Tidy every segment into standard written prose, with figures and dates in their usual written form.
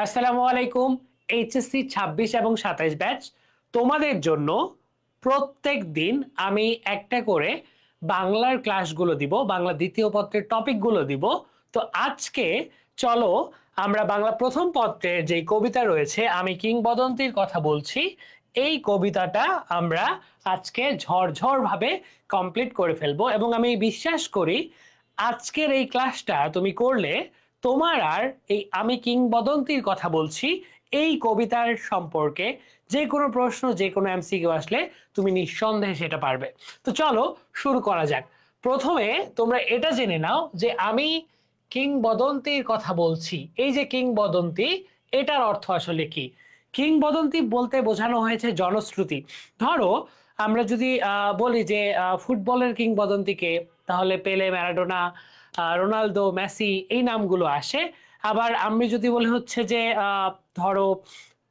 আসসালামু আলাইকুম। এইচএসসি ২৬ এবং ২৭ ব্যাচ তোমাদের জন্য প্রত্যেক দিন আমি একটা করে বাংলার ক্লাসগুলো দিব, বাংলা দ্বিতীয় পত্রের টপিকগুলো দিব। তো আজকে চলো আমরা বাংলা প্রথম পত্রের যে কবিতা রয়েছে আমি কিংবদন্তির কথা বলছি, এই কবিতাটা আমরা আজকে ঝরঝর ভাবে কমপ্লিট করে ফেলবো এবং আমি বিশ্বাস করি আজকের এই ক্লাসটা তুমি করলে তোমার আর এই আমি কিংবদন্তির কথা বলছি এই কবিতার সম্পর্কে যে কোনো প্রশ্ন, যে কোনো এমসিকিউ আসলে তুমি নিঃসন্দেহে সেটা পারবে। তো চলো শুরু করা যাক। প্রথমে তোমরা এটা জেনে নাও যে আমি কিংবদন্তির কথা বলছি, এই যে কিংবদন্তি এটার অর্থ আসলে কি। কিংবদন্তি বলতে বোঝানো হয়েছে জনশ্রুতি। ধরো আমরা যদি বলি যে ফুটবলের কিংবদন্তিকে, তাহলে পেলে, ম্যারাডোনা, রোনালদো, মেসি এই নামগুলো আসে। আবার আমি যদি বলি হচ্ছে যে ধরো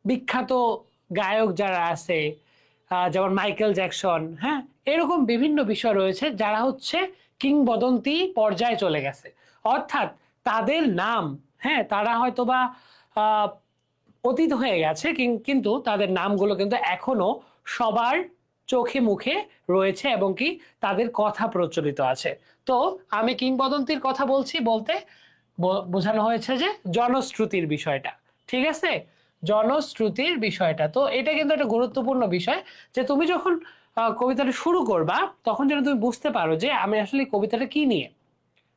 বিখ্যাত গায়ক যারা আছে, যেমন মাইকেল জ্যাকসন, হ্যাঁ, এরকম বিভিন্ন বিষয় রয়েছে যারা হচ্ছে কিংবদন্তি পর্যায়ে চলে গেছে। অর্থাৎ তাদের নাম, হ্যাঁ, তারা হয়তো বা অতীত হয়ে গেছে কিন্তু তাদের নামগুলো কিন্তু এখনো সবার চোখে মুখে রয়েছে এবং কি তাদের কথা প্রচলিত আছে। তো আমি কিংবদন্তির কথা বলছি বলতে বোঝানো হয়েছে যে জনশ্রুতির বিষয়টা, ঠিক আছে, জনশ্রুতির বিষয়টা। তো এটা কিন্তু একটা গুরুত্বপূর্ণ বিষয় যে তুমি যখন কবিতাটা শুরু করবা তখন যেন তুমি বুঝতে পারো যে আমি আসলে কবিতাটা কি নিয়ে।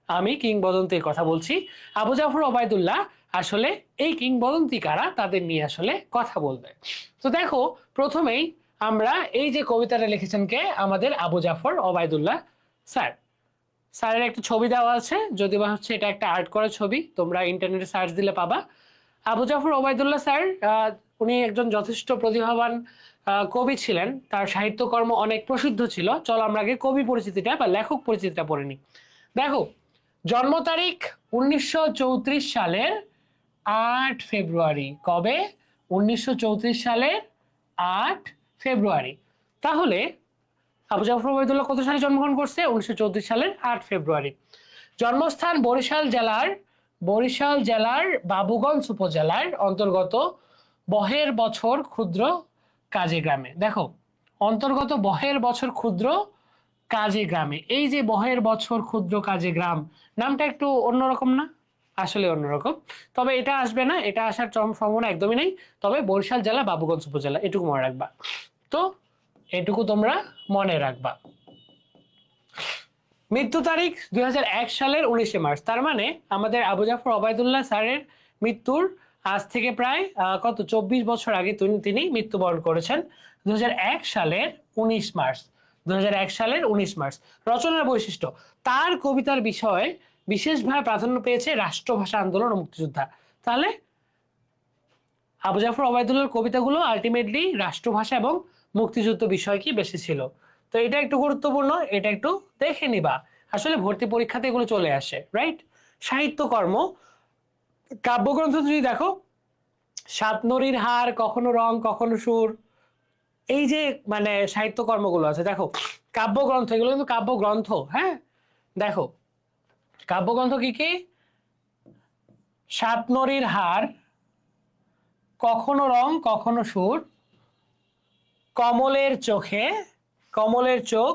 আমি কিংবদন্তির কথা বলছি, আবু জাফর ওবায়দুল্লাহ আসলে এই কিংবদন্তি কারা তাদের নিয়ে আসলে কথা বলবে। তো দেখো প্রথমেই আমরা এই যে কবিতাটা লিখেছেন কে, আমাদের আবু জাফর ওবায়দুল্লাহ স্যার। স্যারের একটা ছবি দেওয়া আছে, যদি বা হচ্ছে এটা একটা আর্ট করা ছবি, তোমরা ইন্টারনেটে সার্চ দিলে পাবা। আবু জাফর ওবায়দুল্লাহ স্যার উনি একজন যথেষ্ট প্রতিভাবান কবি ছিলেন, তার সাহিত্যকর্ম অনেক প্রসিদ্ধ ছিল। চলো আমরা আগে কবি পরিচিতিটা বা লেখক পরিচিতিটা পড়ে নিই। দেখো জন্ম তারিখ 1934 সালের 8 ফেব্রুয়ারি। কবে? 1934 সালের 8 ফেব্রুয়ারি। তাহলে আবু জাফর ওবায়দুল্লাহ কত সালে জন্মগ্রহণ করছে? 1934 সালের 8 ফেব্রুয়ারি। জন্মস্থান বরিশাল জেলার বাবুগঞ্জ উপজেলার অন্তর্গত বহের বছর ক্ষুদ্র কাজী গ্রামে। দেখো অন্তর্গত বহের বছর ক্ষুদ্র কাজী গ্রামে। এই যে বহের বছর ক্ষুদ্র কাজী গ্রাম নামটা একটু অন্যরকম না? আসলে অন্যরকম, তবে এটা আসবে না, এটা আসার সম্ভাবনা একদমই নেই। তবে বরিশাল জেলা বাবুগঞ্জ উপজেলা এটুকু মনে রাখবা। তো এটুকু তোমরা মনে রাখবা। মৃত্যু তারিখ 2001 সালের 19 মার্চ। তার মানে আমাদের আবু জাফর ওবায়দুল্লাহ স্যারের মৃত্যুর আজ থেকে প্রায় 24 বছর আগে তিনি মৃত্যুবরণ করেছেন 2001 সালের 19 মার্চ। 2001 সালের 19 মার্চ। রচনার বৈশিষ্ট্য, তার কবিতার বিষয়ে বিশেষভাবে প্রাধান্য পেয়েছে রাষ্ট্রভাষা আন্দোলন ও মুক্তিযোদ্ধা। তাহলে আবু জাফর ওবায়দুল্লাহর কবিতাগুলো আলটিমেটলি রাষ্ট্রভাষা এবং মুক্তিযুদ্ধ বিষয় কি বেশি ছিল। তো এটা একটু গুরুত্বপূর্ণ, এটা একটু দেখে নিবা, আসলে ভর্তি পরীক্ষাতে এগুলো চলে আসে, রাইট। সাহিত্যকর্ম, কাব্যগ্রন্থ যদি দেখো, সাত নরীর হার, কখনো রং কখনো সুর, এই যে মানে সাহিত্যকর্মগুলো আছে, দেখো কাব্যগ্রন্থ, এগুলো কিন্তু কাব্যগ্রন্থ, হ্যাঁ। দেখো কাব্যগ্রন্থ কি কি? সাত নরীর হার, কখনো রং কখনো সুর, কমলের চোখ,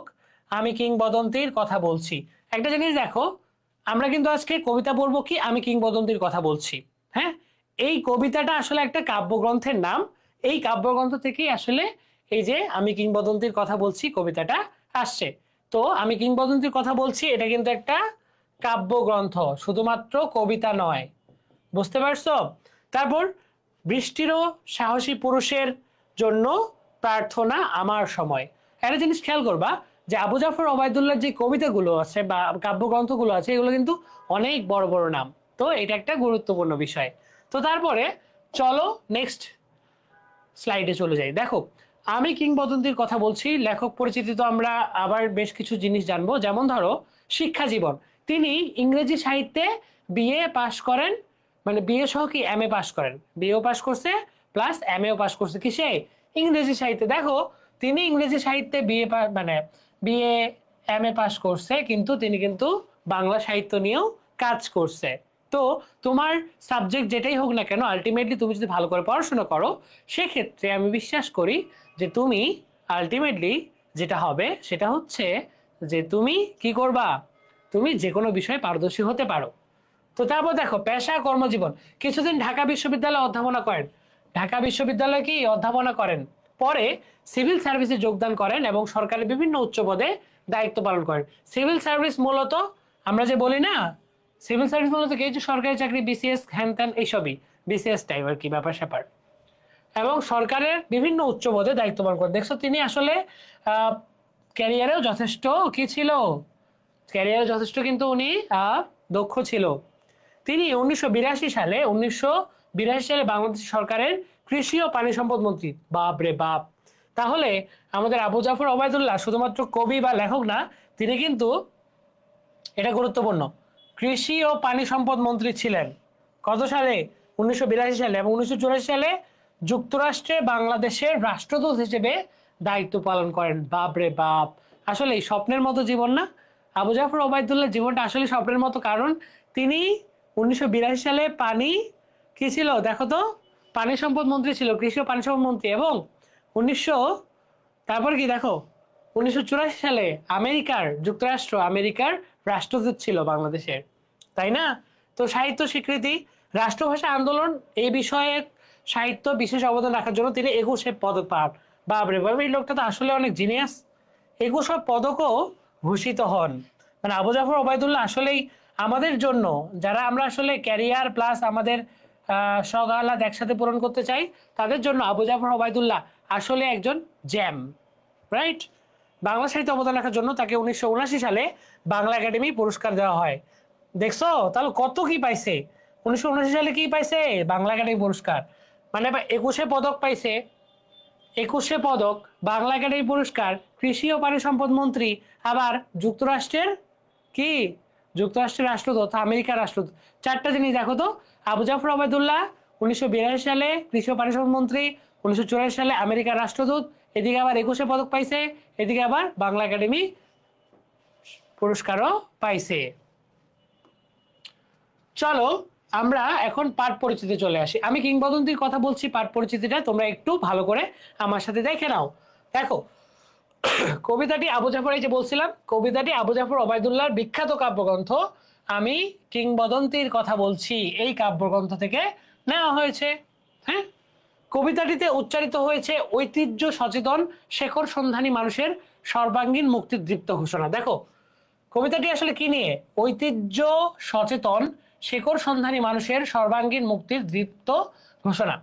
আমি কিংবদন্তির কথা বলছি। একটা জিনিস দেখো, আমরা কিন্তু আজকে কবিতা পড়বো কি আমি কিংবদন্তির কথা বলছি, হ্যাঁ। এই কবিতাটা আসলে একটা কাব্যগ্রন্থের নাম। এই কাব্যগ্রন্থ থেকেই আসলে এই যে আমি কিংবদন্তির কথা বলছি কবিতাটা আসছে। তো আমি কিংবদন্তির কথা বলছি এটা কিন্তু একটা কাব্যগ্রন্থ, শুধুমাত্র কবিতা নয়, বুঝতে পারছো? তারপর বৃষ্টিরও সাহসী পুরুষের জন্য প্রার্থনা আমার সময়। একটা জিনিস খেয়াল করবা যে আবু জাফর ওবায়দুল্লাহর যে কবিতাগুলো আছে বা কাব্যগ্রন্থগুলো আছে এগুলো কিন্তু অনেক বড় বড় নাম। তো এটা একটা গুরুত্বপূর্ণ বিষয়। তো তারপরে চলো নেক্সট স্লাইডে চলে যাই। দেখো আমি কিংবদন্তির কথা বলছি, লেখক পরিচিতি তো আমরা আবার বেশ কিছু জিনিস জানবো, যেমন ধরো শিক্ষা জীবন। তিনি ইংরেজি সাহিত্যে বিএ পাশ করেন, মানে বিএ সহ কি এমএ পাশ করেন, বিএও পাশ করছে প্লাস এমএও পাশ করছে কিসে? ইংরেজি সাহিত্যে। দেখো তিনি ইংরেজি সাহিত্যে বিএ মানে বিএ এমএ পাশ করছে, কিন্তু তিনি কিন্তু বাংলা সাহিত্য নিয়েও কাজ করছে, তো তোমার সাবজেক্ট যেটাই হোক না কেন, আলটিমেটলি তুমি যদি ভালো করে পড়াশোনা করো, সেক্ষেত্রে আমি বিশ্বাস করি যে তুমি আলটিমেটলি যেটা হবে সেটা হচ্ছে যে তুমি কি করবা, তুমি যে কোনো বিষয়ে পারদর্শী হতে পারো। তো তারপর দেখো পেশা কর্মজীবন, কিছুদিন ঢাকা বিশ্ববিদ্যালয়ে অধ্যাপনা করেন, ঢাকা বিশ্ববিদ্যালয়ে কি অধ্যাপনা করেন, পরে সিভিল সার্ভিসে যোগদান করেন এবং সরকারের বিভিন্ন উচ্চ পদে দায়িত্ব পালন করেন। সিভিল সার্ভিস মূলত আমরা যে বলি না, সিভিল সার্ভিস মূলত কি, যে সরকারি চাকরি, বিসিএস, হ্যান ত্যান, এইসবই বিসিএস টাইপ আর কি ব্যাপার স্যাপার, এবং সরকারের বিভিন্ন উচ্চ পদে দায়িত্ব পালন করেন। দেখছো তিনি আসলে ক্যারিয়ারেও যথেষ্ট কি ছিল, ক্যারিয়ারে যথেষ্ট কিন্তু উনি দক্ষ ছিল। তিনি 1982 সালে বাংলাদেশ সরকারের কৃষি ও পানি সম্পদ মন্ত্রী। বাপ রে বাপ! তাহলে আমাদের আবু জাফর ওবায়দুল্লাহ শুধুমাত্র কবি বা লেখক না, তিনি কিন্তু, এটা গুরুত্বপূর্ণ, কৃষি ও পানি সম্পদ মন্ত্রী ছিলেন। কত সালে? 1982 সালে। এবং 1984 সালে যুক্তরাষ্ট্রে বাংলাদেশের রাষ্ট্রদূত হিসেবে দায়িত্ব পালন করেন। বাপ রে বাপ! আসলে স্বপ্নের মতো জীবন না? আবু জাফর ওবায়দুল্লাহ জীবনটা আসলে স্বপ্নের মতো, কারণ তিনি 1982 সালে পানি কি ছিল দেখো তো, পানি সম্পদ মন্ত্রী ছিল, কৃষি ও পানি সম্পদ মন্ত্রী। এবং 1900 তারপর কি দেখো, 1984 সালে আমেরিকার রাষ্ট্রদূত ছিল বাংলাদেশের, তাই না? তো সাহিত্য স্বীকৃতি, রাষ্ট্রভাষা আন্দোলন এই বিষয়ে সাহিত্য বিশেষ অবদান রাখার জন্য তিনি 21 পদক পান। বাবরে বাবা, এই লোকটা তো আসলে অনেক জিনিয়াস। 21 পদকও ভূষিত হন। মানে আবু জাফর ওবায়দুল্লাহ আসলেই আমাদের জন্য, যারা আমরা আসলে ক্যারিয়ার প্লাস আমাদের শখ আহ্লাদ একসাথে পূরণ করতে চাই, তাদের জন্য আবু জাফর ওবায়দুল্লাহ আসলে একজন জ্যাম, রাইট? বাংলা সাহিত্যে অবদান রাখার জন্য তাকে 1979 সালে বাংলা একাডেমি পুরস্কার দেওয়া হয়। দেখছো তাহলে কত কি পাইছে? 1979 সালে কি পাইছে? বাংলা একাডেমি পুরস্কার। মানে 21 পদক পাইছে, 21 পদক, বাংলা একাডেমি পুরস্কার, কৃষি ও পানি সম্পদ মন্ত্রী, আবার যুক্তরাষ্ট্রের কি, যুক্তরাষ্ট্রের রাষ্ট্রদূত, আমেরিকার রাষ্ট্রদূত। চারটা জিনিস দেখো তো, আবু জাফর ওবায়দুল্লাহ 1982 সালে কৃষি ও পানি সম্পদ মন্ত্রী, 1984 সালে আমেরিকার রাষ্ট্রদূত, এদিকে আবার 21 পদক পাইছে, এদিকে আবার বাংলা একাডেমি পুরস্কারও পাইছে। চলো আমরা এখন পাঠ পরিচিতি চলে আসি। আমি কিংবদন্তির কথা বলছি, পাঠ পরিচিতিটা তোমরা একটু ভালো করে আমার সাথে দেখে নাও। দেখো কবিতাটি আবু জাফর, এই যে বলছিলাম কবিতাটি আবু জাফর ওবায়দুল্লাহর বিখ্যাত কাব্যগ্রন্থ আমি কিংবদন্তির কথা বলছি, এই কাব্যগ্রন্থ থেকে নেওয়া হয়েছে। হ্যাঁ, কবিতাটিতে উচ্চারিত হয়েছে ঐতিহ্য সচেতন শেখর সন্ধানী মানুষের সর্বাঙ্গীন মুক্তির দীপ্ত ঘোষণা। দেখো কবিতাটি আসলে কি নিয়ে? ঐতিহ্য সচেতন শেখর সন্ধানী মানুষের সর্বাঙ্গীন মুক্তির দীপ্ত ঘোষণা।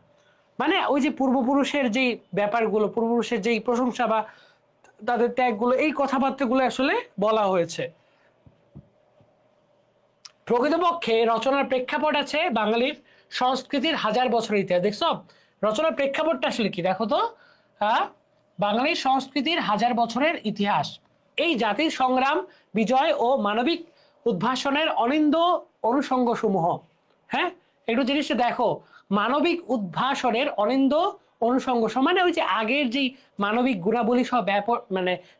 মানে ওই যে পূর্বপুরুষের যেই ব্যাপারগুলো, পূর্বপুরুষের যেই প্রশংসা বা তাদের ত্যাগগুলো, এই কথাবার্তাগুলো আসলে বলা হয়েছে। প্রকৃতপক্ষে রচনার প্রেক্ষাপট আছে বাঙালির সংস্কৃতির হাজার বছরের ইতিহাস। দেখছো রচনার প্রেক্ষাপটটা আসলে কি দেখো তো, বাঙালির সংস্কৃতির হাজার বছরের ইতিহাস, এই জাতির সংগ্রাম, বিজয় ও মানবিক উদ্ভাসনের অনিন্দ অনুষঙ্গ সমূহ। হ্যাঁ, একটু জিনিসটা দেখো, মানবিক উদ্ভাসনের অনিন্দ অনুষঙ্গ, মানে ওই যে আগের যেই মানবিক গুণাবলী সব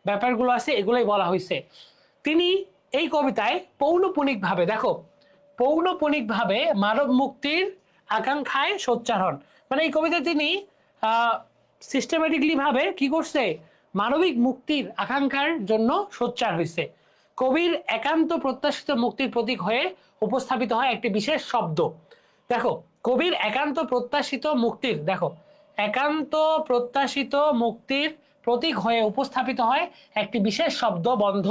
ব্যাপারগুলো আছে, এগুলোই বলা হয়েছে। তিনি এই কবিতায় পৌনপুনিকভাবে, দেখো পৌনপুনিকভাবে মানব মুক্তির আকাঙ্ক্ষায় সোচ্চার হন। মানে এই কবিতায় তিনি সিস্টেমেটিকলি ভাবে কি করছে, মানবিক মুক্তির আকাঙ্ক্ষার জন্য সোচ্চার হয়েছে। কবির একান্ত প্রত্যাশিত মুক্তির প্রতীক হয়ে উপস্থাপিত হয় একটি বিশেষ শব্দ। দেখো কবির একান্ত প্রত্যাশিত মুক্তির, দেখো একান্ত প্রত্যাশিত মুক্তির প্রতীক হয়ে উপস্থাপিত হয় একটি বিশেষ শব্দ বন্ধ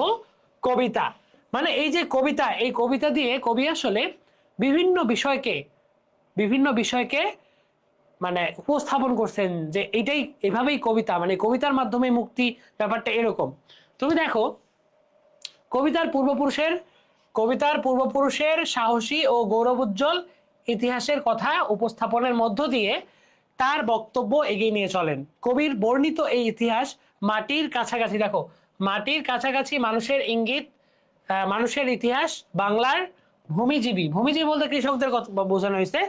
কবিতা। মানে এই যে কবিতা, এই কবিতা দিয়ে কবি আসলে বিভিন্ন বিষয়কে মানে উপস্থাপন করছেন যে এইটাই, এভাবেই কবিতা, মানে কবিতার মাধ্যমে মুক্তি ব্যাপারটা এরকম। তুমি দেখো কবিতার পূর্বপুরুষের সাহসী ও গৌরবোজ্জ্বল ইতিহাসের কথা উপস্থাপনের মধ্য দিয়ে তার বক্তব্য এগিয়ে নিয়ে চলেন। কবির বর্ণিত এই ইতিহাস মাটির কাছাকাছি, দেখো মাটির কাছাকাছি মানুষের ইঙ্গিত, মানুষের ইতিহাস, বাংলার ভূমিজীবী বলতে কৃষকদের কথা বোঝানো হয়েছে,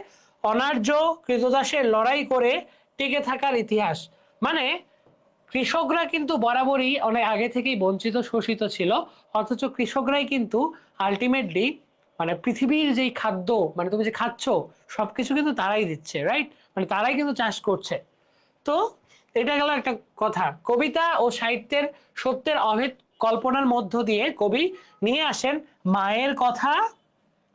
অনার্য কৃতদাসের লড়াই করে টিকে থাকার ইতিহাস। মানে কৃষকরা কিন্তু বরাবরই অনেক আগে থেকেই বঞ্চিত শোষিত ছিল, অথচ কৃষকরাই কিন্তু আলটিমেটলি মানে পৃথিবীর যেই খাদ্য মানে তুমি যে খাচ্ছ সবকিছু কিন্তু তারাই দিচ্ছে, রাইট? মানে তারাই কিন্তু চাষ করছে। তো এটা গেল একটা কথা। কবিতা ও সাহিত্যের সত্যের অভেদ কল্পনার মধ্য দিয়ে কবি নিয়ে আসেন মায়ের কথা,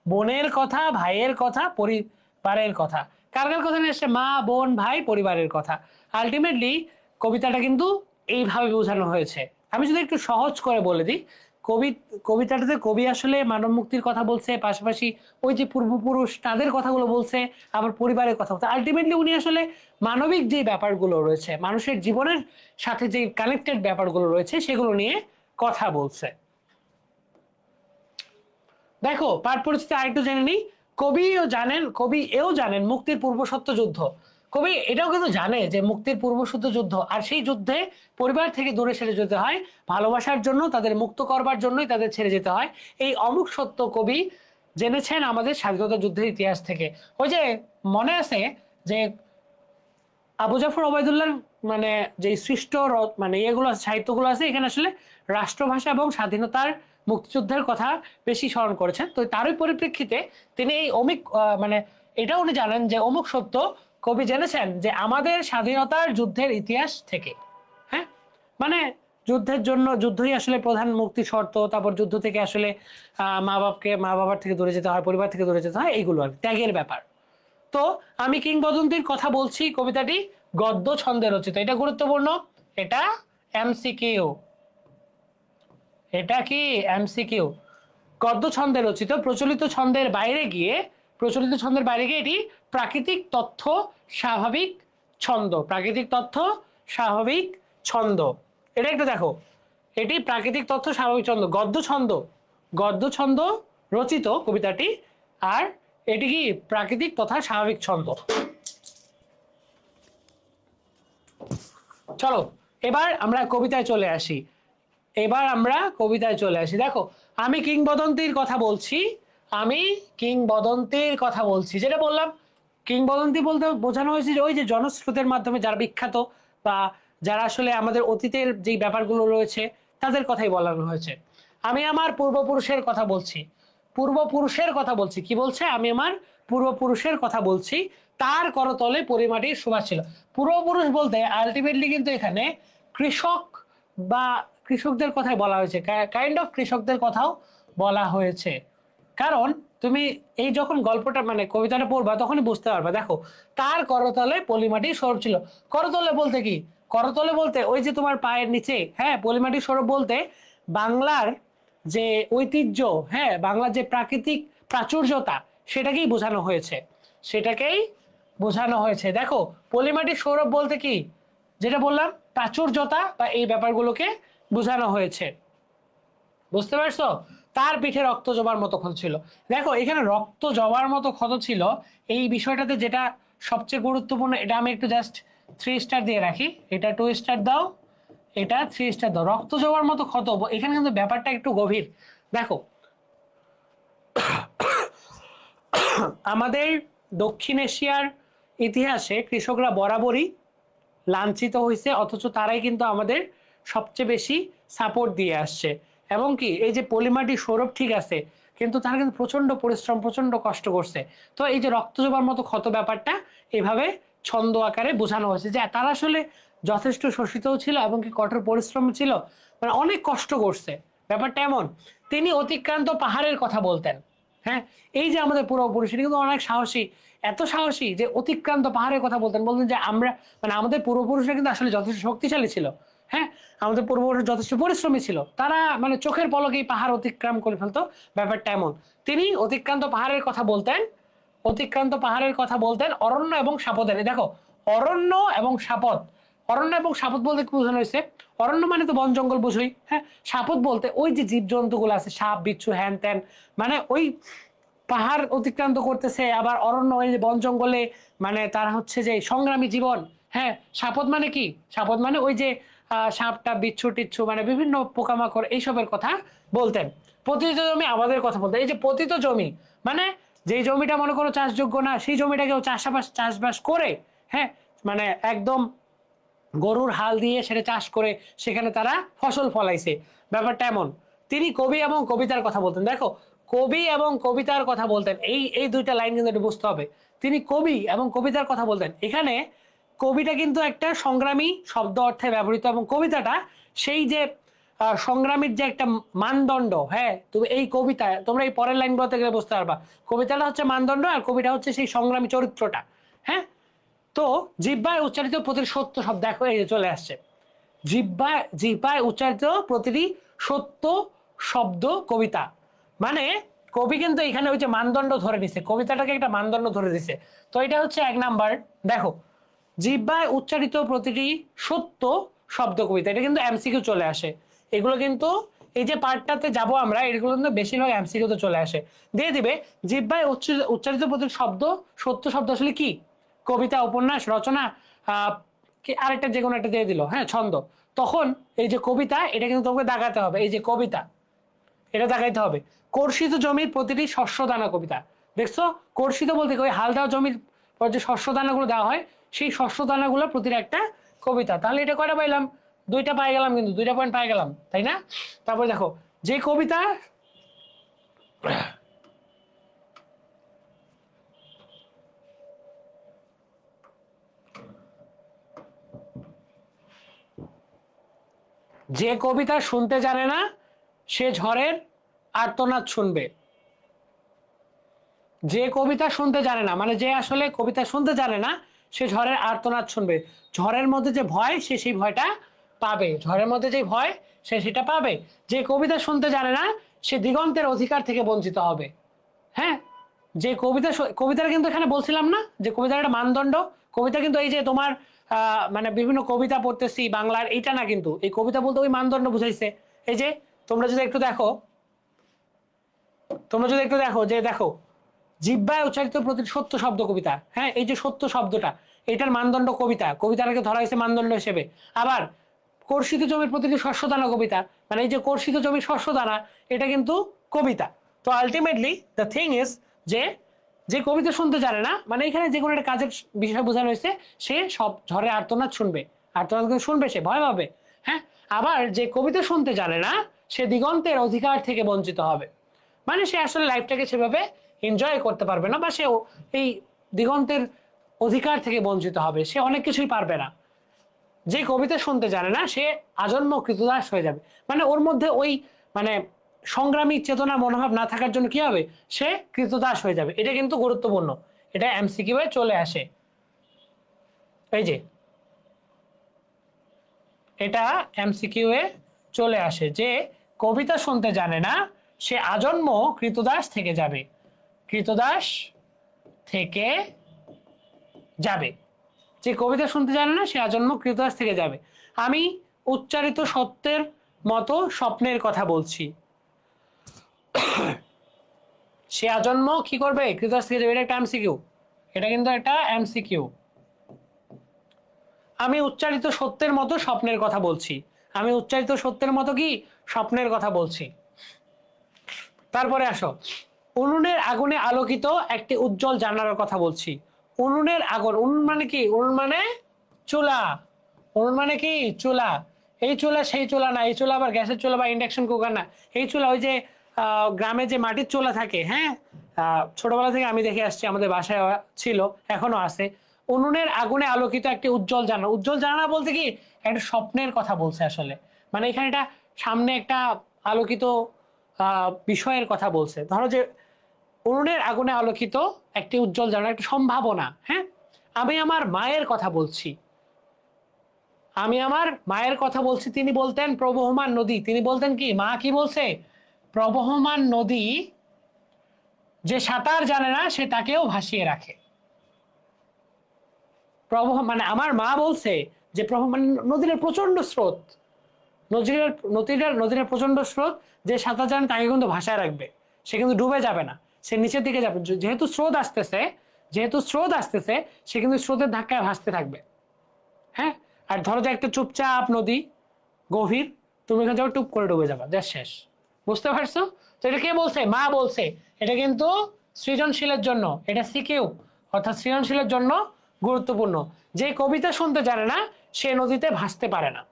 বোনের কথা, ভাইয়ের কথা, পরিবারের কথা। কার কার কথা নিয়ে আসছে? মা, বোন, ভাই, পরিবারের কথা। আলটিমেটলি কবিতাটা কিন্তু এইভাবে বোঝানো হয়েছে। আমি যদি একটু সহজ করে বলে দিই, কবি কবিতাটাতে কবি আসলে মানব মুক্তির কথা বলছে, পাশাপাশি ওই যে পূর্বপুরুষ তাদের কথাগুলো বলছে, আবার পরিবারের কথা বলছে। আলটিমেটলি উনি আসলে মানবিক যে ব্যাপারগুলো রয়েছে, মানুষের জীবনের সাথে যে কানেক্টেড ব্যাপারগুলো রয়েছে সেগুলো নিয়ে কথা বলছে। দেখো পাঠ পরিচিতি আরেকটু জেনে নিই। কবি এও জানেন মুক্তির পূর্বসত্য যুদ্ধ। কবি এটাও কিন্তু জানে যে মুক্তির পূর্বসত্য যুদ্ধ, আর সেই যুদ্ধে পরিবার থেকে দূরে সরে যেতে হয়, ভালোবাসার জন্য, তাদের মুক্ত করবার জন্যই তাদের ছেড়ে যেতে হয়। এই অমুক সত্য কবি জেনেছেন আমাদের স্বাধীনতা যুদ্ধের ইতিহাস থেকে। ওই যে মনে আছে যে আবু জাফর ওবায়দুল্লাহর মানে যে সৃষ্ট মানে এগুলো আছে, সাহিত্যগুলো আছে, এখানে আসলে রাষ্ট্রভাষা এবং স্বাধীনতার মুক্তিযুদ্ধের কথা বেশি স্মরণ করেছেন। তো তারই পরিপ্রেক্ষিতে তিনি এই মানে এটাও উনি জানেন যে অমুক সত্য কবি জেনেছেন যে আমাদের স্বাধীনতার যুদ্ধের ইতিহাস থেকে। হ্যাঁ, মানে যুদ্ধের জন্য যুদ্ধই আসলে প্রধান মুক্তি শর্ত। তারপর যুদ্ধ থেকে আসলে মা বাবার থেকে দূরে যেতে হয়, পরিবার থেকে দূরে যেতে হয়, এইগুলো আর ত্যাগের ব্যাপার। তো আমি কিংবদন্তির কথা বলছি, কবিতাটি গদ্য ছন্দে রচিত। এটা গুরুত্বপূর্ণ, এটা এমসিকিউ। এটা কি এমসিকিউ? গদ্য ছন্দে রচিত, প্রচলিত ছন্দের বাইরে গিয়ে এটি প্রাকৃতিক তথ্য স্বাভাবিক ছন্দ। প্রাকৃতিক তথ্য স্বাভাবিক ছন্দ, এটা একটু দেখো। এটি প্রাকৃতিক তথ্য স্বাভাবিক ছন্দ, গদ্য ছন্দ রচিত কবিতাটি। আর এটি কি প্রাকৃতিক তথা স্বাভাবিক ছন্দ। চলো এবার আমরা কবিতায় চলে আসি। দেখো আমি কিংবদন্তির কথা বলছি, যেটা বললাম কিংবদন্তি বলতে বোঝানো হয়েছে যে ওই যে জনস্রোতের মাধ্যমে যারা বিখ্যাত বা যারা আসলে আমাদের অতীতের যে ব্যাপারগুলো রয়েছে তাদের কথাই বলানো হয়েছে। আমি আমার পূর্বপুরুষের কথা বলছি। কি বলছে? আমি আমার পূর্বপুরুষের কথা বলছি, তার করতলে পরিমাটির সুবাস ছিল। পূর্বপুরুষ বলতে আলটিমেটলি কিন্তু এখানে কৃষকদের কথাই বলা হয়েছে, কাইন্ড অফ কৃষকদের কথাও বলা হয়েছে। কারণ তুমি এই যখন গল্পটা মানে কবিতাটা পড়বা তখনই বুঝতে পারবা। দেখো, তার করতলে পলিমাটির সৌরভ ছিল। করতলে বলতে কি? করতলে বলতে ওই যে তোমার পায়ের নিচে। হ্যাঁ, পলিমাটির সৌরভ বলতে বাংলার যে ঐতিহ্য, হ্যাঁ, বাংলার যে প্রাকৃতিক প্রাচুর্যতা, সেটাকেই বোঝানো হয়েছে। দেখো, পলিমাটির সৌরভ বলতে কি, যেটা বললাম প্রাচুর্যতা বা এই ব্যাপারগুলোকে বোঝানো হয়েছে। বুঝতে পারছো? তার পিঠে রক্ত জবার মতো ক্ষত ছিল। দেখো এখানে রক্ত জবার মতো ক্ষত ছিল, এই বিষয়টাতে যেটা সবচেয়ে গুরুত্বপূর্ণ, এটা আমি একটু জাস্ট 3 স্টার দিয়ে রাখি। এটা 2 স্টার দাও, এটা 3 স্টার দাও। রক্ত জবার মতো ক্ষত, এখানে কিন্তু ব্যাপারটা একটু গভীর। দেখো আমাদের দক্ষিণ এশিয়ার ইতিহাসে কৃষকরা বরাবরই লাঞ্ছিত হয়েছে, অথচ তারাই কিন্তু আমাদের সবচেয়ে বেশি সাপোর্ট দিয়ে আসছে। এবং কি এই যে পলিমাটি সৌরভ ঠিক আছে, কিন্তু তারা কিন্তু প্রচন্ড পরিশ্রম, প্রচন্ড কষ্ট করছে। তো এই যে রক্ত জবার মতো ক্ষত ব্যাপারটা এভাবে ছন্দ আকারে বোঝানো হয়েছে যে তারা আসলে যথেষ্ট শোষিতও ছিল এবং কি কঠোর পরিশ্রম ছিল, মানে অনেক কষ্ট করছে। ব্যাপারটা এমন, তিনি অতিক্রান্ত পাহাড়ের কথা বলতেন। হ্যাঁ, এই যে আমাদের পূর্বপুরুষ কিন্তু অনেক সাহসী, এত সাহসী যে অতিক্রান্ত পাহাড়ের কথা বলতেন যে আমরা মানে আমাদের পূর্বপুরুষরা কিন্তু আসলে যথেষ্ট শক্তিশালী ছিল। হ্যাঁ, আমাদের পূর্বপুরুষ যথেষ্ট পরিশ্রমী ছিল, তারা মানে চোখের পলকেই পাহাড় অতিক্রম করে ফেলতো। ব্যাপারটা এমন, তিনি অতিক্রান্ত পাহাড়ের কথা বলতেন অরণ্য এবং সাপদের। দেখো, অরণ্য এবং সাপদ বলতে কি বোঝানো হয়েছে? অরণ্য মানে তো বন জঙ্গল বুঝোই। হ্যাঁ, সাপদ বলতে ওই যে জীবজন্তুগুলো আছে, সাপ বিচ্ছু হ্যান ত্যান, মানে ওই পাহাড় অতিক্রান্ত করতেছে, আবার অরণ্য ওই যে বন জঙ্গলে, মানে তারা হচ্ছে যে সংগ্রামী জীবন। হ্যাঁ, সাপদ মানে কি? সাপদ মানে ওই যে সাপটা বিচ্ছু টিচ্ছু মানে বিভিন্ন পোকামাকড় এইসবের কথা বলতেন। পতিত জমি আমাদের কথা বলতেন। এই যে পতিত জমি মানে যেই জমিটা মনে করো চাষযোগ্য না, সেই জমিটাকেও চাষবাস করে, হ্যাঁ, মানে একদম গরুর হাল দিয়ে সেটা চাষ করে সেখানে তারা ফসল ফলাইছে। ব্যাপারটা এমন, তিনি কবি এবং কবিতার কথা বলতেন। দেখো, কবি এবং কবিতার কথা বলতেন, এই এই দুইটা লাইন কিন্তু একটু বুঝতে হবে। তিনি কবি এবং কবিতার কথা বলতেন। এখানে কবিটা কিন্তু একটা সংগ্রামী শব্দ অর্থে ব্যবহৃত, এবং কবিতাটা সেই যে সংগ্রামীর যে একটা মানদণ্ড। হ্যাঁ, তুমি এই কবিতা, তোমরা এই পরের লাইনগুলোতে গেলে বুঝতে পারবা, কবিতাটা হচ্ছে মানদণ্ড আর কবিটা হচ্ছে সেই সংগ্রামী চরিত্রটা। হ্যাঁ, তো জিহ্বায় উচ্চারিত প্রতিটি সত্য শব্দ, দেখো এই যে চলে আসছে, জিহ্বায় উচ্চারিত প্রতিটি সত্য শব্দ কবিতা। মানে কবি কিন্তু এখানে ওই যে মানদণ্ড ধরে নিছে, কবিতাটাকে একটা মানদণ্ড ধরে দিছে। তো এটা হচ্ছে 1 নাম্বার। দেখো, জিহ্বায় উচ্চারিত প্রতিটি সত্য শব্দ কবিতা, এটা কিন্তু এমসিকিউ চলে আসে। এগুলো কিন্তু এই যে পার্টটাতে যাব আমরা, এগুলো কিন্তু বেশিরভাগ এমসিকিউতে চলে আসে। দিয়ে দিবে জিহ্বায় উচ্চারিত প্রতিটি শব্দ সত্য শব্দ আসলে কি, কবিতা, উপন্যাস, রচনা, আরেকটা যে কোনো একটা দিয়ে দিল, হ্যাঁ, ছন্দ। তখন এই যে কবিতা, এটা কিন্তু তোমাকে দাগাতে হবে, এই যে কবিতা, এটা দাগাইতে হবে। কর্ষিত জমির প্রতিটি শস্য দানা কবিতা। দেখছো, কর্ষিত বলতে ওই হাল দেওয়া জমির পর যে শস্য দানাগুলো দেওয়া হয়, সেই শস্য দানাগুলো প্রতিটি একটা কবিতা। তাহলে এটা কয়টা পাইলাম, 2টা পাই গেলাম, কিন্তু 2টা পয়েন্ট পাই গেলাম, তাই না? তারপর দেখো, যে কবিতা যে কবিতা শুনতে জানে না সে ঝড়ের আর্তনাদ শুনবে। যে কবিতা শুনতে জানে না, মানে যে আসলে কবিতা শুনতে জানে না, সে ঝড়ের আর্তনাদ শুনবে। ঝড়ের মধ্যে যে ভয়, সে সেই ভয়টা পাবে। ঝড়ের মধ্যে যে ভয়, সে সেটা পাবে। যে কবিতা শুনতে জানে না, সে দিগন্তের অধিকার থেকে বঞ্চিত হবে। হ্যাঁ, যে কবিতাটা কিন্তু এখানে বলছিলাম না যে কবিতার একটা মানদণ্ড। কবিতা কিন্তু এই যে তোমার মানে বিভিন্ন কবিতা পড়তেছি বাংলার, এইটা না, কিন্তু এই কবিতা বলতে ওই মানদণ্ড বুঝাইছে। এই যে তোমরা যদি একটু দেখো যে দেখো, জিহ্বায় উচ্চারিত প্রতিটি সত্য শব্দ কবিতা। হ্যাঁ, এই যে সত্য শব্দটা, এটার মানদণ্ড কবিতা, কবিতাটাকে ধরা হয়েছে মানদণ্ড হিসেবে। আবার কর্ষিত জমির প্রতিটি শস্য দানা কবিতা, মানে এই যে কর্ষিত জমির শস্য দানা, এটা কিন্তু কবিতা। তো আলটিমেটলি দ্য থিং ইজ যে যে কবিতা শুনতে জানে না, মানে এখানে যে কোনো একটা কাজের বিষয় বোঝানো হয়েছে, সে সব ঝড়ে আর্তনাদ শুনবে। আর্তনাদ কিন্তু শুনবে, সে ভয় পাবে। হ্যাঁ, আবার যে কবিতা শুনতে জানে না, সে দিগন্তের অধিকার থেকে বঞ্চিত হবে। মানে সে আসলে লাইফটাকে সেভাবে এনজয় করতে পারবে না, বা সে এই দিগন্তের অধিকার থেকে বঞ্চিত হবে, সে অনেক কিছুই পারবে না। যে কবিতা শুনতে জানে না, সে আজন্ম কৃতদাস হয়ে যাবে। মানে ওর মধ্যে ওই মানে সংগ্রামী চেতনা মনোভাব না থাকার জন্য কি হবে, সে কৃতদাস হয়ে যাবে। এটা কিন্তু গুরুত্বপূর্ণ, এটা এমসিকিউ এ চলে আসে। এই যে এটা এমসিকিউ এ চলে আসে যে কবিতা শুনতে জানে না, সে আজন্ম কৃতদাস থেকে যাবে, কৃতদাস থেকে যাবে। যে কবিতা শুনতে জানে না, সে আজন্ম কৃতদাস থেকে যাবে। আমি উচ্চারিত সত্যের মতো স্বপ্নের কথা বলছি। সে আজন্ম কি করবে, কৃতদাস থেকে যাবে। এটা একটা এমসিকিউ, এটা কিন্তু একটা এমসিকিউ। আমি উচ্চারিত সত্যের মতো স্বপ্নের কথা বলছি। আমি উচ্চারিত সত্যের মতো কি স্বপ্নের কথা বলছি। তারপরে আসো, উনুনের আগুনে আলোকিত একটি উজ্জ্বল জানালার কথা বলছি। উনুনের আগুন, উনুন মানে কি, উনুন মানে চুলা। উনুন মানে কি, চুলা। এই চুলা সেই চুলা না, এই চুলা আবার গ্যাসের চুলা বা ইন্ডাকশন কুকার না। এই চুলা ওই যে গ্রামে যে মাটির চুলা থাকে, হ্যাঁ, ছোটবেলা থেকে আমি দেখে আসছি, আমাদের বাসায় ছিল, এখনো আছে। উনুনের আগুনে আলোকিত একটি উজ্জ্বল জানালা। উজ্জ্বল জানালা বলতে কি, একটা স্বপ্নের কথা বলছে আসলে। মানে এখানে এটা সামনে একটা আলোকিত বিষয়ের কথা বলছে। ধরো যে উনুনের আগুনে আলোকিত একটি উজ্জ্বল জানালা, একটা সম্ভাবনা। হ্যাঁ, আমি আমার মায়ের কথা বলছি। আমি আমার মায়ের কথা বলছি। তিনি বলতেন প্রবহমান নদী। তিনি বলতেন কি, মা কি বলছে, প্রবহমান নদী যে সাঁতার জানে না সে তাকেও ভাসিয়ে রাখে। মানে আমার মা বলছে যে মানে নদীর প্রচন্ড স্রোত, নদীর প্রচন্ড স্রোত, যে সাঁতার জানে তাকে কিন্তু ভাসায় রাখবে, সে কিন্তু ডুবে যাবে না, সে নিচের দিকে যাবে। যেহেতু স্রোত আসতেছে সে কিন্তু স্রোতের ধাক্কায় ভাসতে থাকবে। হ্যাঁ, আর ধরো যে একটা চুপচাপ নদী, গভীর, তুমি এখানে যাও, টুপ করে ডুবে যাবা, দেশ শেষ। বুঝতে পারছো? তো এটা কে বলছে, মা বলছে। এটা কিন্তু সৃজনশীলের জন্য, এটা সিকিউ অর্থাৎ সৃজনশীলের জন্য গুরুত্বপূর্ণ। যে কবিতা শুনতে জানে না সে নদীতে ভাসতে পারে না।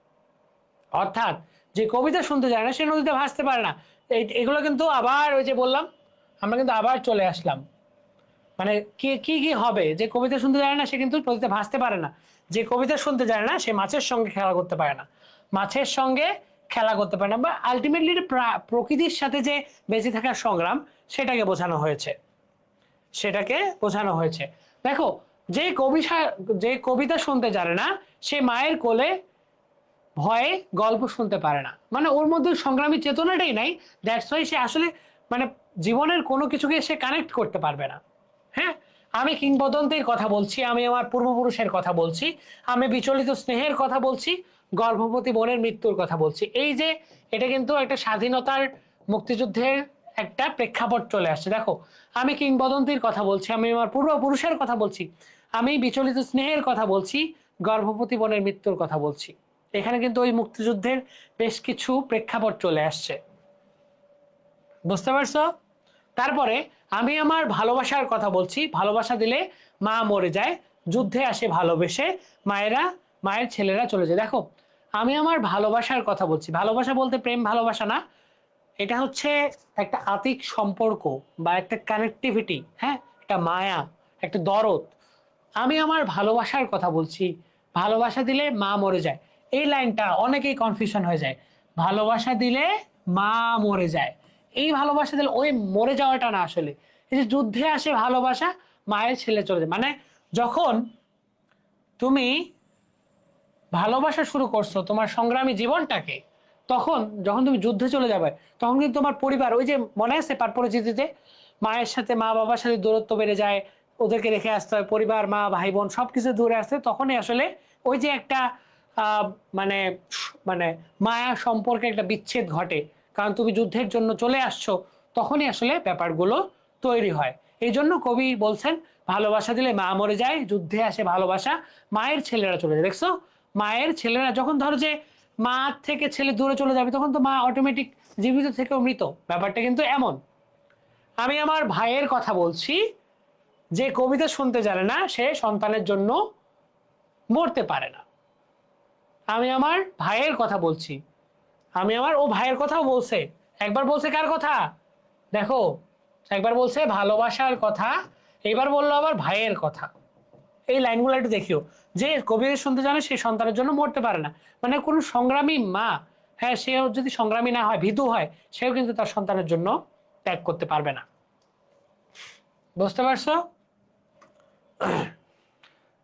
অর্থাৎ যে কবিতা শুনতে জানে না সে নদীতে ভাসতে পারে না। এগুলো কিন্তু আবার ওই যে বললাম আমরা কিন্তু আবার চলে আসলাম। মানে কি কি কি হবে, যে কবিতা শুনতে জানে না সে কিন্তু নদীতে ভাসতে পারে না, যে কবিতা শুনতে জানে না সে মাছের সঙ্গে খেলা করতে পারে না, মাছের সঙ্গে খেলা করতে পারে না, বা আলটিমেটলি প্রকৃতির সাথে যে বেঁচে থাকার সংগ্রাম সেটাকে বোঝানো হয়েছে, সেটাকে বোঝানো হয়েছে। দেখো, যে কবিতা শুনতে জানে না সে মায়ের কোলে ভয়ে গল্প শুনতে পারে না, মানে ওর মধ্যে সংগ্রামী চেতনাটাই নাই। দ্যাটস ওয়াই সে আসলে মানে জীবনের কোনো কিছুকে সে কানেক্ট করতে পারবে না। হ্যাঁ, আমি কিংবদন্তির কথা বলছি, আমি আমার পূর্বপুরুষের কথা বলছি, আমি বিচলিত স্নেহের কথা বলছি, গর্ভবতী বোনের মৃত্যুর কথা বলছি। এই যে এটা কিন্তু একটা স্বাধীনতার, মুক্তিযুদ্ধের একটা প্রেক্ষাপট চলে আসছে। দেখো, আমি কিংবদন্তির কথা বলছি, আমি আমার পূর্বপুরুষের কথা বলছি, আমি বিচলিত স্নেহের কথা বলছি, গর্ভবতী বোনের মৃত্যুর কথা বলছি। এখানে কিন্তু ওই মুক্তিযুদ্ধের বেশ কিছু প্রেক্ষাপট চলে আসছে, বুঝতে পারছো? তারপরে আমি আমার ভালোবাসার কথা বলছি, ভালোবাসা দিলে মা মরে যায়, যুদ্ধে আসে ভালোবেসে মায়ের ছেলেরা চলে যায়। দেখো, আমি আমার ভালোবাসার কথা বলছি, ভালোবাসা বলতে প্রেম ভালোবাসা না, এটা হচ্ছে একটা আতিক সম্পর্ক বা একটা কানেক্টিভিটি, হ্যাঁ, একটা মায়া, একটা দরদ। আমি আমার ভালোবাসার কথা বলছি, ভালোবাসা দিলে মা মরে যায়। এই লাইনটা অনেকেই কনফিউশন হয়ে যায়, ভালোবাসা দিলে মা মরে যায়, এই ভালোবাসা দিলে ওই মরে যাওয়াটা না, আসলে এই যে যুদ্ধে আসে ভালোবাসা, মায়ের ছেলে চলে যায়, মানে যখন তুমি ভালোবাসা শুরু করছো তোমার সংগ্রামী জীবনটাকে, যখন তুমি যুদ্ধে চলে যাবে তখন কিন্তু তোমার পরিবার, ওই যে মনে আছে পাঠ পরিচিতিতে, মায়ের সাথে মা বাবার সাথে দূরত্ব বেড়ে যায়, ওদেরকে রেখে আসতে হয়, পরিবার মা ভাই বোন সবকিছু দূরে আসছে, তখনই আসলে ওই যে একটা আহ মানে মানে মায়া সম্পর্কে একটা বিচ্ছেদ ঘটে, কারণ তুমি যুদ্ধের জন্য চলে আসছো, তখনই আসলে ব্যাপারগুলো তৈরি হয়। এই জন্য কবি বলছেন, ভালোবাসা দিলে মা মরে যায়, যুদ্ধে আসে ভালোবাসা, মায়ের ছেলেরা চলে যায়। দেখছো, মায়ের ছেলেরা যখন ধরো যে মা থেকে ছেলে দূরে চলে যাবে, তখন তো মা অটোমেটিক জীবিত থেকেও মৃত, ব্যাপারটা কিন্তু এমন। আমি আমার ভাইয়ের কথা বলছি, যে কবিতা শুনতে জানে না সে সন্তানের জন্য মরতে পারে না। আমি আমার ভাইয়ের কথা বলছি, ও ভাইয়ের কথাও বলছে, একবার বলছে কার কথা, দেখো, একবার বলছে ভালোবাসার কথা, এবার বললো আবার ভাইয়ের কথা। এই লাইনগুলো একটু দেখিও, যে কবিতা শুনতে জানে সে সন্তানের জন্য মরতে পারে না, মানে কোনো সংগ্রামী মা, হ্যাঁ, সেও যদি সংগ্রামী না হয়, ভীতু হয়, সেও কিন্তু তার সন্তানের জন্য ত্যাগ করতে পারবে না, বুঝতে পারছো?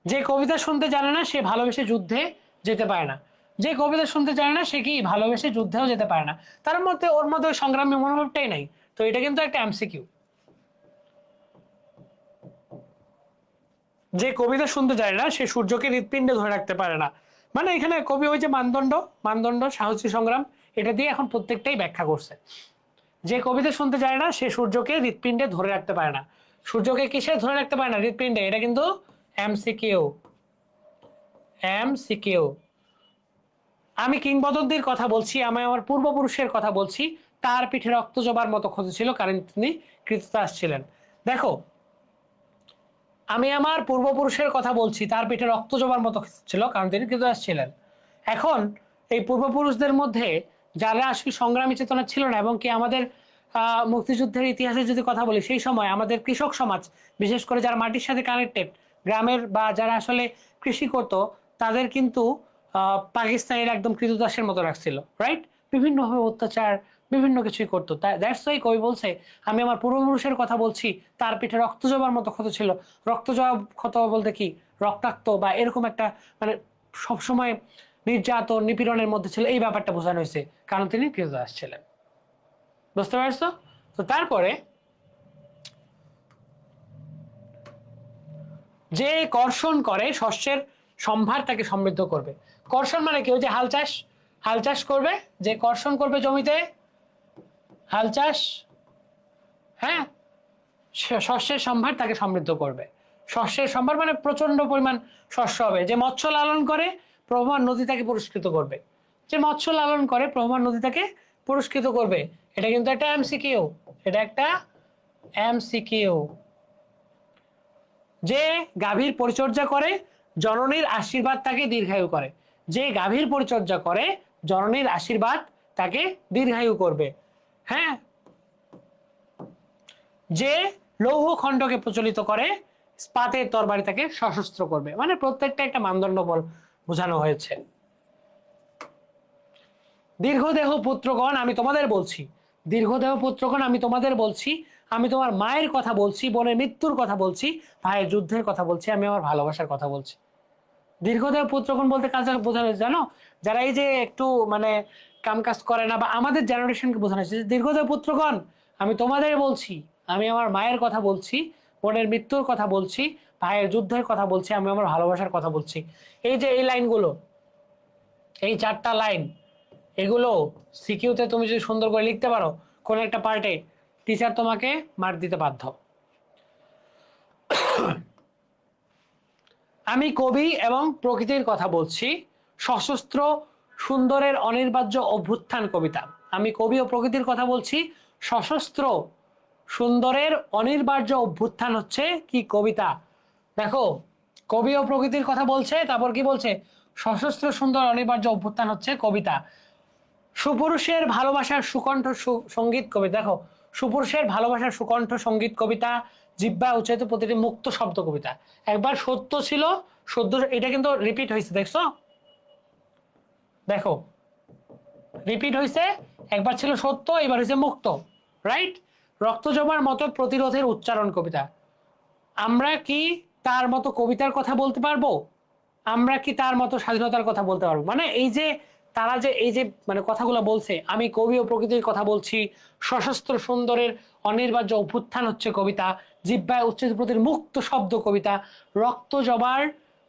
যে কবিতা শুনতে জানে না সে ভালোবেসে যুদ্ধে যেতে পারে না, যে কবিতা শুনতে জানে না সে কি ভালোবেসে যুদ্ধেও যেতে পারে না, তার মধ্যে ওর মধ্যে ওই সংগ্রামী মনোভাবটাই নাই। তো এটা কিন্তু একটা এমসিকিউ। যে কবিতা শুনতে জানে না সে সূর্যকে হৃৎপিণ্ডে ধরে রাখতে পারে না, মানে এখানে কবি ওই যে মানদণ্ড সাহসী সংগ্রাম, এটা দিয়ে এখন প্রত্যেকটাই ব্যাখ্যা করছে। যে কবিতা শুনতে জানে না সে সূর্যকে হৃৎপিণ্ডে ধরে রাখতে পারে না, সূর্যকে কিসে ধরে রাখতে পারে না, হৃৎপিণ্ডে। এটা কিন্তু এমসিকিউ। এমসিকিউ। আমি কিংবদন্তির কথা বলছি, আমি আমার পূর্বপুরুষের কথা বলছি, তার পিঠে রক্ত জবার মতো ক্ষত ছিল, কারণ তিনি কৃতদাস ছিলেন। দেখো, আমি আমার পূর্বপুরুষের কথা বলছি, তার পিঠে রক্ত জবার মতো ছিল, কারণ তিনি কৃতদাস ছিলেন। এখন এই পূর্বপুরুষদের মধ্যে যারা আসলে সংগ্রামী চেতনা ছিল না, এবং কি আমাদের মুক্তিযুদ্ধের ইতিহাসে যদি কথা বলি, সেই সময় আমাদের কৃষক সমাজ, বিশেষ করে যারা মাটির সাথে কানেক্টেড, গ্রামের বা যারা আসলে কৃষি করতো, তাদের কিন্তু পাকিস্তানের একদম কৃতদাসের মতো রাখছিল, রাইট? বিভিন্নভাবে অত্যাচার, বিভিন্ন কিছুই করতো। তাই দ্যাটস ওয়াই কবি বলছে, আমি আমার পূর্বপুরুষের কথা বলছি, তার পিঠে রক্ত জবার মতো ক্ষত ছিল। রক্ত জবা ক্ষত বলতে কি, রক্তাক্ত বা এরকম একটা, মানে সবসময় নির্যাতন নিপীড়নের মধ্যে ছিল, এই ব্যাপারটা বোঝানো হয়েছে, কারণ তিনি কৃতদাস ছিলেন, বুঝতে পারছো? তো তারপরে যে কর্ষণ করে শস্যের সম্ভার তাকে সমৃদ্ধ করবে। কর্ষণ মানে কি, ওই যে হাল চাষ করবে, যে কর্ষণ করবে জমিতে, হাল চাষ, হ্যাঁ, শস্যের সম্ভার তাকে সমৃদ্ধ করবে। শস্যের সম্ভার মানে প্রচন্ড পরিমাণ শস্য হবে। যে মৎস্য লালন করে প্রবাহমান নদী তাকে পুরস্কৃত করবে, যে মৎস্য লালন করে প্রবাহমান নদী তাকে পুরস্কৃত করবে। এটা কিন্তু একটা এমসিকিউ, এটা একটা এমসিকিউ। যে গাভীর পরিচর্যা করে জননীর আশীর্বাদ তাকে দীর্ঘায়ু করে, যে গাভীর পরিচর্যা করে জননীর আশীর্বাদ তাকে দীর্ঘায়ু করবে। হ্যাঁ, যে লৌহ খণ্ডকে প্রচলিত করে ইস্পাতের তরবারি তাকে সশস্ত্র করবে। মানে প্রত্যেকটা একটা মানদণ্ড বল বোঝানো হয়েছে। দীর্ঘদেহ পুত্রগণ আমি তোমাদের বলছি, দীর্ঘদেহ পুত্রগণ আমি তোমাদের বলছি, আমি তোমার মায়ের কথা বলছি, বোনের মৃত্যুর কথা বলছি, ভাইয়ের যুদ্ধের কথা বলছি, আমি আমার ভালোবাসার কথা বলছি। দীর্ঘদেহ পুত্রগণ বলতে কাজ বোঝানো হয়েছে জানো, যারা এই যে একটু মানে কাজ করে না বা আমাদের জেনারেশনকে বোঝানো হয়েছে। দীর্ঘদেহ পুত্রগণ আমি তোমাদের বলছি, আমি আমার মায়ের কথা বলছি, বোনের মৃত্যুর কথা বলছি, ভাইয়ের যুদ্ধের কথা বলছি, আমি আমার ভালোবাসার কথা বলছি। এই যে এই লাইনগুলো, এই 4টা লাইন, এগুলো সিকিউতে তুমি যদি সুন্দর করে লিখতে পারো কোন একটা পার্টে, টিচার তোমাকে মার্ক দিতে বাধ্য। আমি কবি এবং প্রকৃতির কথা বলছি, সশস্ত্র সুন্দরের অনির্বাহ্য অভ্যুত্থান কবিতা। আমি কবি ও প্রকৃতির কথা বলছি, সশস্ত্র সুন্দরের অনির্বাহ্য অভ্যুত্থান হচ্ছে কি কবিতা। দেখো কবি ও প্রকৃতির কথা বলছে, তারপর কি বলছে, সশস্ত্র সুন্দর অনির্বাহ্য অভ্যুত্থান হচ্ছে কবিতা। সুপুরুষের ভালোবাসার সুকণ্ঠ সঙ্গীত কবিতা। দেখো সুপুরুষের ভালোবাসার সুকণ্ঠ সঙ্গীত কবিতা, জিহ্বা উচ্চারিত প্রতিটি মুক্ত শব্দ কবিতা। একবার সত্য ছিল, সদ্য, এটা কিন্তু রিপিট হয়েছে, দেখছো, দেখো রিপিট হয়েছে, একবার ছিল সত্য, এবার হয়েছে মুক্ত, রাইট। রক্ত জমার মতো প্রতিরোধের উচ্চারণ কবিতা। আমরা কি তার মতো কবিতার কথা বলতে পারবো? আমরা কি তার মতো স্বাধীনতার কথা বলতে পারবো? মানে এই যে তারা যে এই যে মানে কথাগুলো বলছে, আমি কবি ও প্রকৃতির কথা বলছি, সশস্ত্র সুন্দরের অনির্বাহ্য অভ্যুত্থান হচ্ছে কবিতা, জিহ্বায় উচ্চারিত প্রতির মুক্ত শব্দ কবিতা, রক্ত জবার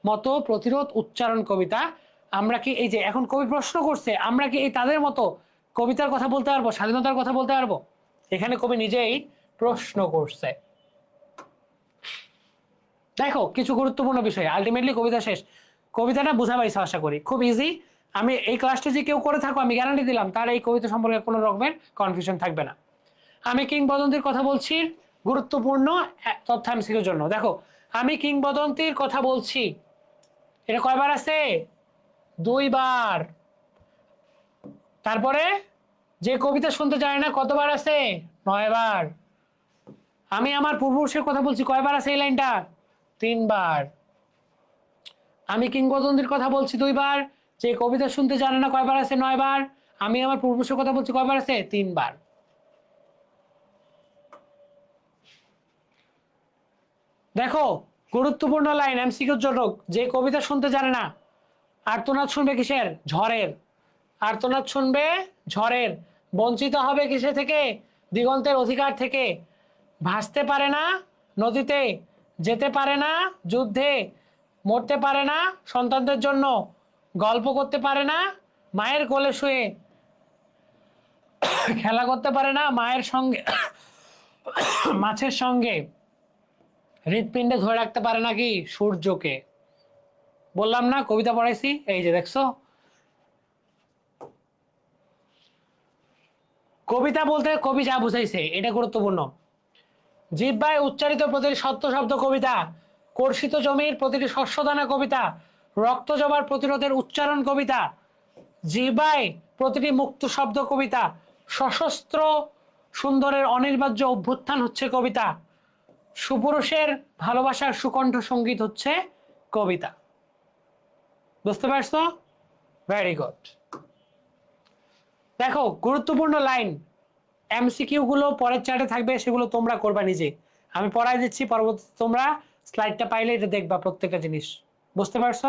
মতো প্রতিরোধ উচ্চারণ কবিতা। আমরা কি এই যে এখন কবি প্রশ্ন করছে, আমরা কি এই তাদের মতো কবিতার কথা বলতে পারবো, স্বাধীনতার কথা বলতে পারবো? এখানে কবি নিজেই প্রশ্ন করছে। দেখো কিছু গুরুত্বপূর্ণ বিষয়, আলটিমেটলি কবিতা শেষ। কবিতাটা বোঝা পাইছো আশা করি, খুব ইজি। আমি এই ক্লাসটা যে কেউ করে থাকো আমি গ্যারান্টি দিলাম তার এই কবিতা সম্পর্কে কোনো রকমের কনফিউশন থাকবে না। আমি কিংবদন্তির কথা বলছি, গুরুত্বপূর্ণ তথ্য এমসিকিউর জন্য। দেখো আমি কিংবদন্তির কথা বলছি, এটা কয়বার আছে? 2 বার। তারপরে যে কবিতা শুনতে চায় না কতবার আছে? 9 বার। আমি আমার পূর্বপুরুষের কথা বলছি, কয়বার আছে এই লাইনটা? 3 বার। আমি কিংবদন্তির কথা বলছি 2 বার, যে কবিতা শুনতে জানে না কয়বার আছে? 9 বার। আমি আমার পূর্বপুরুষের কথা বলছি, কয়বার আছে? 3 বার। দেখো গুরুত্বপূর্ণ লাইন এমসিকিউর জন্য, যে কবিতা শুনতে জানে না, আর্তনাদ শুনবে কিসের? ঝড়ের। আর্তনাদ শুনবে ঝড়ের। বঞ্চিত হবে কিসে থেকে? দিগন্তের অধিকার থেকে। ভাসতে পারে না নদীতে, যেতে পারে না যুদ্ধে, মরতে পারে না সন্তানদের জন্য, গল্প করতে পারে না মায়ের কোলে শুয়ে, খেলা করতে পারে না মায়ের সঙ্গে মাছের সঙ্গে, হৃৎপিণ্ডে ধরে রাখতে পারে নাকি সূর্যকে। বললাম না কবিতা পড়াইছি, এই যে দেখছো। কবিতা বলতে কবি যা বুঝাইছে এটা গুরুত্বপূর্ণ। জিহ্বায় উচ্চারিত প্রতিটি সত্য শব্দ কবিতা, কর্ষিত জমির প্রতিটি শস্যদানা কবিতা, রক্ত জবার প্রতিরোধের উচ্চারণ কবিতা, জিহ্বায় প্রতিটি মুক্ত শব্দ কবিতা, সশস্ত্র সুন্দরের অনির্বাহ্য অভ্যুত্থান হচ্ছে কবিতা, সুপুরুষের ভালোবাসার সুকণ্ঠ সঙ্গীত হচ্ছে কবিতা। বুঝতে পারছো? Very good. দেখো গুরুত্বপূর্ণ লাইন, এমসিকিউ গুলো পরের চার্টে থাকবে, সেগুলো তোমরা করবা নিজে। আমি পড়াই দিচ্ছি, পরবর্তীতে তোমরা স্লাইডটা পাইলে এটা দেখবা প্রত্যেকটা জিনিস। বুঝতে পারছো?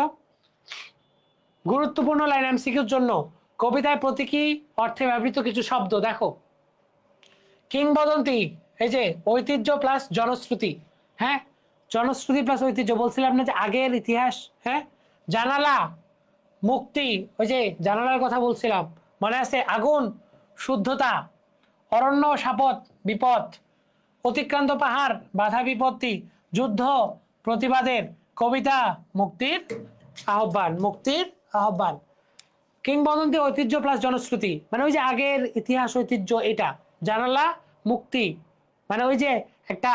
গুরুত্বপূর্ণ লাইন এমসিকিউর জন্য, কবিতায় প্রতীকী অর্থে ব্যবহৃত কিছু শব্দ। দেখো কিংবদন্তি, এই যে ঐতিহ্য প্লাস জনশ্রুতি, হ্যাঁ জনশ্রুতি প্লাস ঐতিহ্য বলছিলাম না যে আগের ইতিহাস, হ্যাঁ। জানালা, মুক্তি, ওই যে জানালার কথা বলছিলাম মনে আছে, আগুন, শুদ্ধতা, অরণ্য সাপদ, বিপদ, অতিক্রান্ত পাহাড়, বাধা বিপত্তি, যুদ্ধ, প্রতিবাদের, কবিতা, মুক্তির আহ্বান, মুক্তির আহ্বান। কিংবদন্তি ঐতিহ্য প্লাস জনশ্রুতি মানে ওই যে আগের ইতিহাস ঐতিহ্য, এটা। জানালা, মুক্তি মানে ওই যে একটা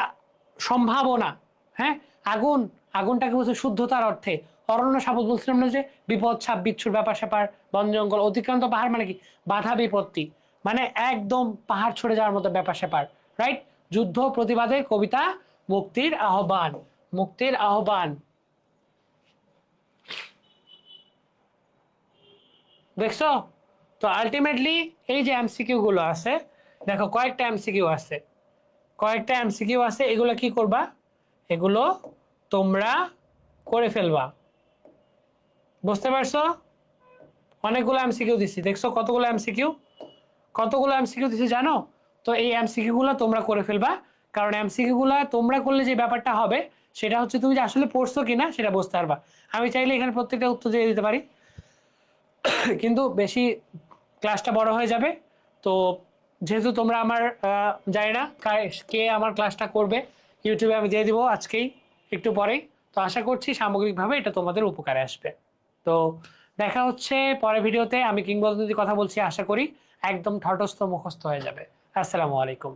সম্ভাবনা, হ্যাঁ। আগুন, আগুনটাকে বলছে শুদ্ধতার অর্থে। অরণ্য সাপদ বলছিলাম না যে বিপদ, সাপ বিচ্ছুর ব্যাপার স্যাপার, বন জঙ্গল। অতিক্রান্ত পাহাড় মানে কি? বাধা বিপত্তি মানে একদম পাহাড় ছড়ে যাওয়ার মতো ব্যাপার স্যাপার, রাইট। যুদ্ধ প্রতিবাদে কবিতা, মুক্তির আহ্বান, মুক্তির আহ্বান। দেখছো? তো আলটিমেটলি এই যে এমসিকিউ গুলো আছে, দেখো কয়েকটা এমসিকিউ আছে, কয়েকটা এমসিকিউ আছে, এগুলো কি করবা, এগুলো তোমরা করে ফেলবা। বুঝতে পারছো? অনেকগুলো এমসিকিউ দিছি, দেখছো কতগুলো এমসিকিউ, কতগুলো এমসিকিউ দিছি জানো? তো এই এমসিকিউ গুলো তোমরা করে ফেলবা, কারণ এমসিকিউ গুলো তোমরা করলে যে ব্যাপারটা হবে সেটা হচ্ছে তুমি যে আসলে পড়ছো কিনা সেটা বুঝতে পারবা। আমি চাইলে এখানে প্রত্যেকটা উত্তর দিয়ে দিতে পারি, কিন্তু বেশি ক্লাসটা বড় হয়ে যাবে। তো যেহেতু তোমরা আমার জানি না কে আমার ক্লাসটা করবে, ইউটিউবে আমি দিয়ে দিব আজকেই একটু পরেই। তো আশা করছি সামগ্রিকভাবে এটা তোমাদের উপকারে আসবে। তো দেখা হচ্ছে পরের ভিডিওতে। আমি কিংবদন্তি কথা বলছি, আশা করি একদম ঠটস্থ মুখস্থ হয়ে যাবে। আসসালামু আলাইকুম।